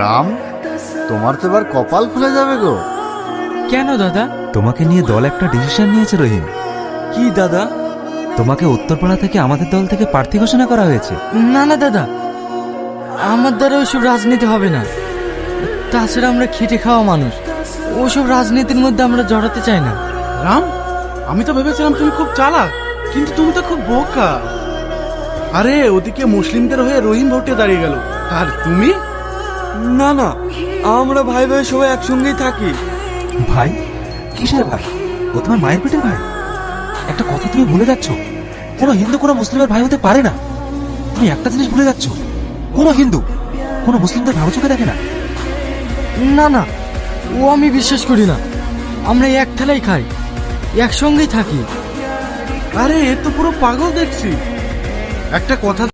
রাম, তোমার তো এবার কপাল খুলে যাবে গো। কেন দাদা? তোমাকে নিয়ে দল একটা ডিসিশন নিয়েছে রহিম। কি দাদা? তোমাকে উত্তরপাড়া থেকে আমাদের দল থেকে প্রার্থী ঘোষণা করা হয়েছে। না না দাদা, আমার দ্বারা ওইসব রাজনীতি হবে না। তাছাড়া আমরা খেটে খাওয়া মানুষ, ওসব রাজনীতির মধ্যে আমরা জড়াতে চাই না। রাম, আমি তো ভেবেছিলাম তুমি খুব চালাক, কিন্তু তুমি তো খুব বোকা। আরে ওদিকে মুসলিমদের হয়ে রহিম ভোটে দাঁড়িয়ে গেল, আর তুমি? না না, আমরা ভাই ভাই সবাই একসঙ্গেই থাকি। ভাই? কিসের ভাই? ও তোমার মায়ের পেটের ভাই। একটা কথা তুমি ভুলে যাচ্ছ, কোনো হিন্দু কোনো মুসলিমের ভাই হতে পারে না। তুমি একটা জিনিস ভুলে যাচ্ছ, কোনো হিন্দু কোনো মুসলিমদের ভালো চোখে দেখে না। না না, ও আমি বিশ্বাস করি না। আমরা এক থালাই খাই, একসঙ্গেই থাকি। আরে এ তো পুরো পাগল দেখছি। একটা কথা